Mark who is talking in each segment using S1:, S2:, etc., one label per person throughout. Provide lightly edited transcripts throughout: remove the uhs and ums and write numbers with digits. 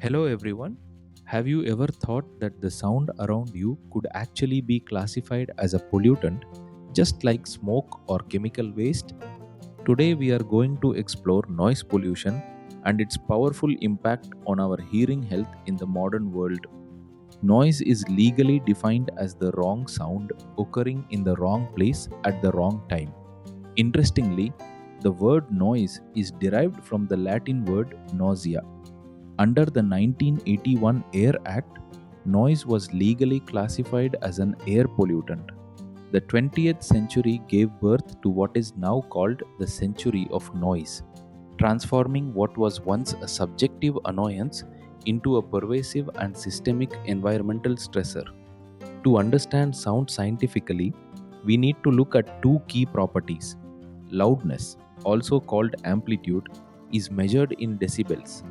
S1: Hello everyone. Have you ever thought that the sound around you could actually be classified as a pollutant, just like smoke or chemical waste? Today we are going to explore noise pollution and its powerful impact on our hearing health in the modern world. Noise is legally defined as the wrong sound occurring in the wrong place at the wrong time. Interestingly, the word noise is derived from the Latin word nausea. Under the 1981 Air Act, noise was legally classified as an air pollutant. The 20th century gave birth to what is now called the century of noise, transforming what was once a subjective annoyance into a pervasive and systemic environmental stressor. To understand sound scientifically, we need to look at two key properties. Loudness, also called amplitude, is measured in decibels.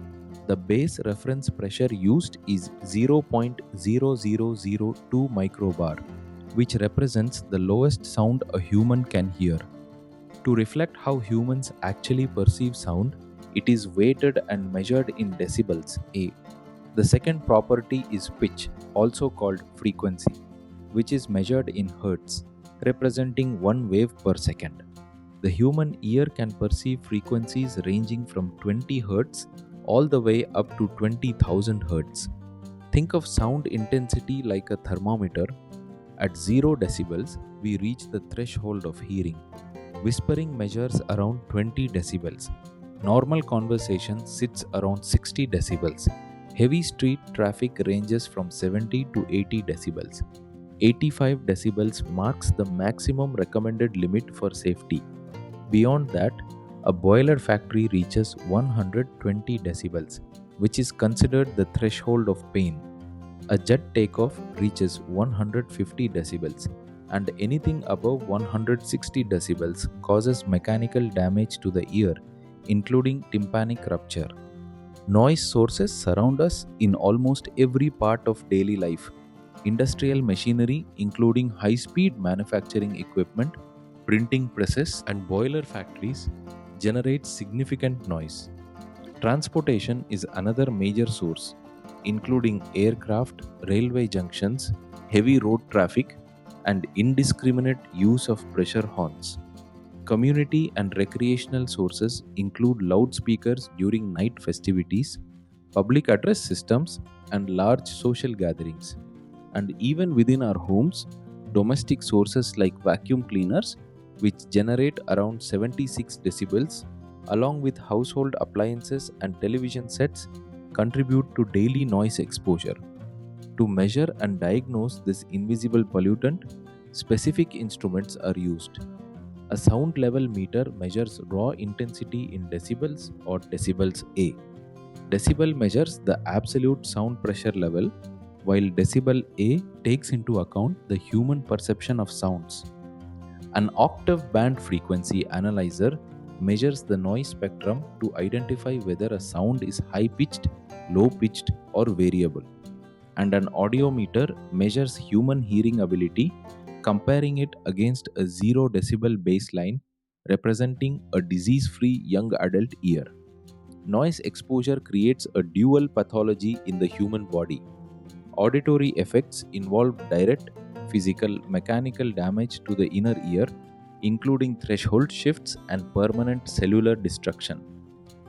S1: The base reference pressure used is 0.0002 microbar, which represents the lowest sound a human can hear. To reflect how humans actually perceive sound, it is weighted and measured in decibels A. The second property is pitch, also called frequency, which is measured in hertz, representing 1 wave per second. The human ear can perceive frequencies ranging from 20 Hz all the way up to 20,000 Hz. Think of sound intensity like a thermometer. At 0 decibels, we reach the threshold of hearing. Whispering measures around 20 decibels. Normal conversation sits around 60 decibels. Heavy street traffic ranges from 70 to 80 decibels. 85 decibels marks the maximum recommended limit for safety. Beyond that, a boiler factory reaches 120 decibels, which is considered the threshold of pain. A jet takeoff reaches 150 decibels, and anything above 160 decibels causes mechanical damage to the ear, including tympanic rupture. Noise sources surround us in almost every part of daily life. Industrial machinery, including high-speed manufacturing equipment, printing presses, and boiler factories, generate significant noise. Transportation is another major source, including aircraft, railway junctions, heavy road traffic, and indiscriminate use of pressure horns. Community and recreational sources include loudspeakers during night festivities, public address systems, and large social gatherings. And even within our homes, domestic sources like vacuum cleaners, which generate around 76 decibels, along with household appliances and television sets, contribute to daily noise exposure. To measure and diagnose this invisible pollutant, specific instruments are used. A sound level meter measures raw intensity in decibels or decibels A. Decibel measures the absolute sound pressure level, while decibel A takes into account the human perception of sounds. An octave band frequency analyzer measures the noise spectrum to identify whether a sound is high-pitched, low-pitched, or variable. And an audiometer measures human hearing ability, comparing it against a 0 decibel baseline representing a disease-free young adult ear. Noise exposure creates a dual pathology in the human body. Auditory effects involve direct physical, mechanical damage to the inner ear, including threshold shifts and permanent cellular destruction.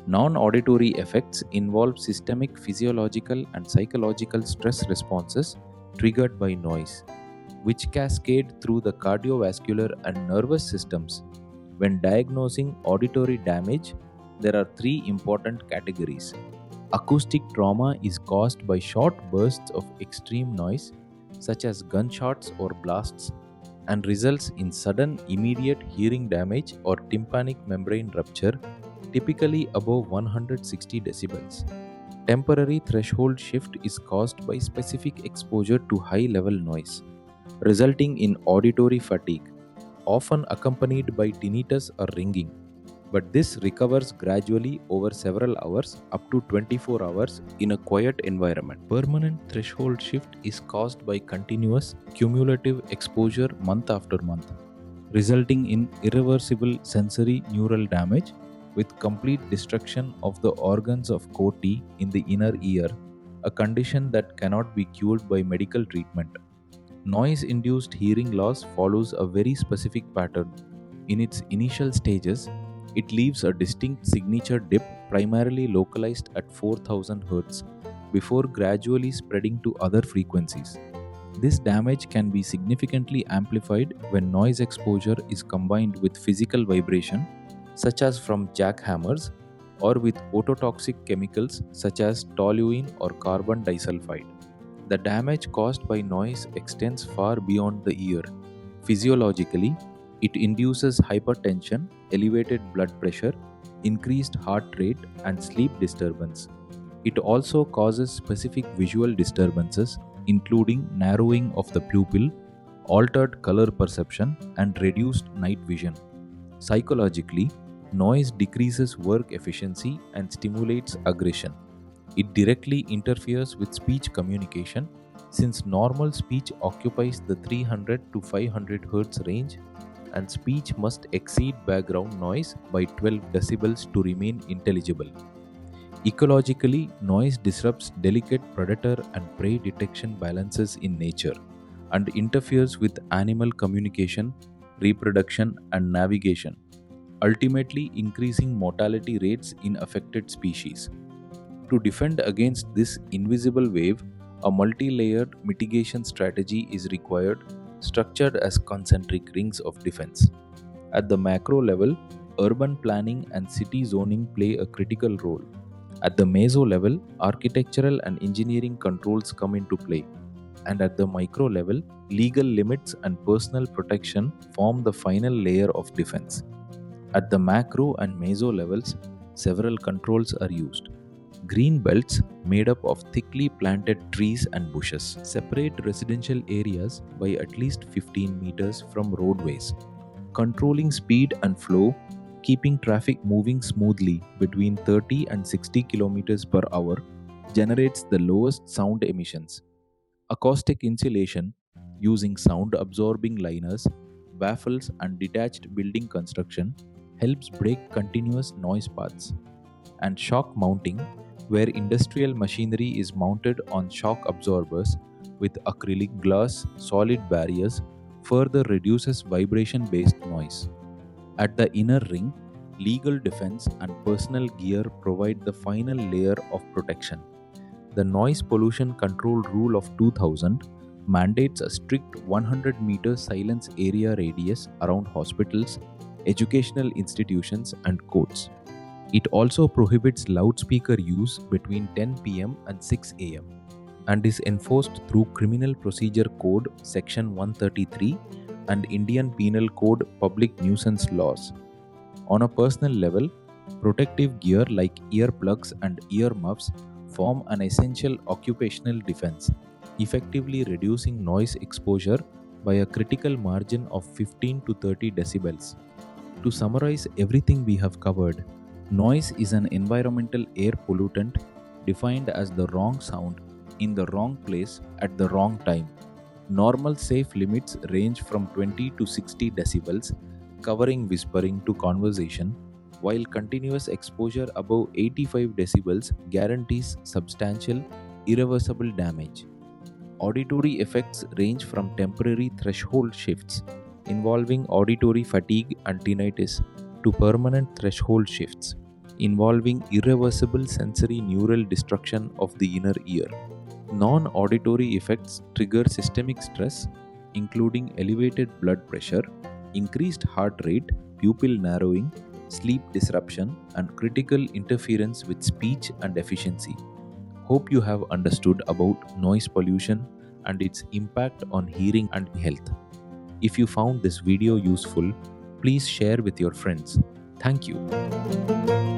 S1: Non-auditory effects involve systemic physiological and psychological stress responses triggered by noise, which cascade through the cardiovascular and nervous systems. When diagnosing auditory damage, there are three important categories. Acoustic trauma is caused by short bursts of extreme noise, such as gunshots or blasts, and results in sudden immediate hearing damage or tympanic membrane rupture, typically above 160 decibels. Temporary threshold shift is caused by specific exposure to high-level noise, resulting in auditory fatigue, often accompanied by tinnitus or ringing. But this recovers gradually over several hours, up to 24 hours, in a quiet environment. Permanent threshold shift is caused by continuous, cumulative exposure month after month, resulting in irreversible sensory neural damage with complete destruction of the organs of corti in the inner ear a condition that cannot be cured by medical treatment. Noise-induced hearing loss follows a very specific pattern. In its initial stages, it leaves a distinct signature dip primarily localized at 4000 Hz before gradually spreading to other frequencies. This damage can be significantly amplified when noise exposure is combined with physical vibration, such as from jackhammers, or with ototoxic chemicals such as toluene or carbon disulfide. The damage caused by noise extends far beyond the ear. Physiologically, it induces hypertension, elevated blood pressure, increased heart rate, and sleep disturbance. It also causes specific visual disturbances, including narrowing of the pupil, altered color perception, and reduced night vision. Psychologically, noise decreases work efficiency and stimulates aggression. It directly interferes with speech communication since normal speech occupies the 300 to 500 Hz range and speech must exceed background noise by 12 decibels to remain intelligible. Ecologically, noise disrupts delicate predator and prey detection balances in nature and interferes with animal communication, reproduction, and navigation, ultimately increasing mortality rates in affected species. To defend against this invisible wave, a multi-layered mitigation strategy is required, structured as concentric rings of defense. At the macro level, urban planning and city zoning play a critical role. At the meso level, architectural and engineering controls come into play. And at the micro level, legal limits and personal protection form the final layer of defense. At the macro and meso levels, several controls are used. Green belts, made up of thickly planted trees and bushes, separate residential areas by at least 15 meters from roadways. Controlling speed and flow, keeping traffic moving smoothly between 30 and 60 kilometers per hour, generates the lowest sound emissions. Acoustic insulation, using sound-absorbing liners, baffles, and detached building construction, helps break continuous noise paths. And shock mounting, where industrial machinery is mounted on shock absorbers with acrylic glass solid barriers, further reduces vibration-based noise. At the inner ring, legal defense and personal gear provide the final layer of protection. The Noise Pollution Control Rule of 2000 mandates a strict 100-meter silence area radius around hospitals, educational institutions, and courts. It also prohibits loudspeaker use between 10 pm and 6 am and is enforced through Criminal Procedure Code Section 133 and Indian Penal Code Public Nuisance Laws. On a personal level, protective gear like earplugs and earmuffs form an essential occupational defense, effectively reducing noise exposure by a critical margin of 15 to 30 decibels. To summarize everything we have covered, noise is an environmental air pollutant defined as the wrong sound in the wrong place at the wrong time. Normal safe limits range from 20 to 60 decibels, covering whispering to conversation, while continuous exposure above 85 decibels guarantees substantial, irreversible damage. Auditory effects range from temporary threshold shifts involving auditory fatigue and tinnitus to permanent threshold shifts involving irreversible sensory neural destruction of the inner ear. Non-auditory effects trigger systemic stress, including elevated blood pressure, increased heart rate, pupil narrowing, sleep disruption, and critical interference with speech and efficiency. Hope you have understood about noise pollution and its impact on hearing and health. If you found this video useful, please share with your friends. Thank you.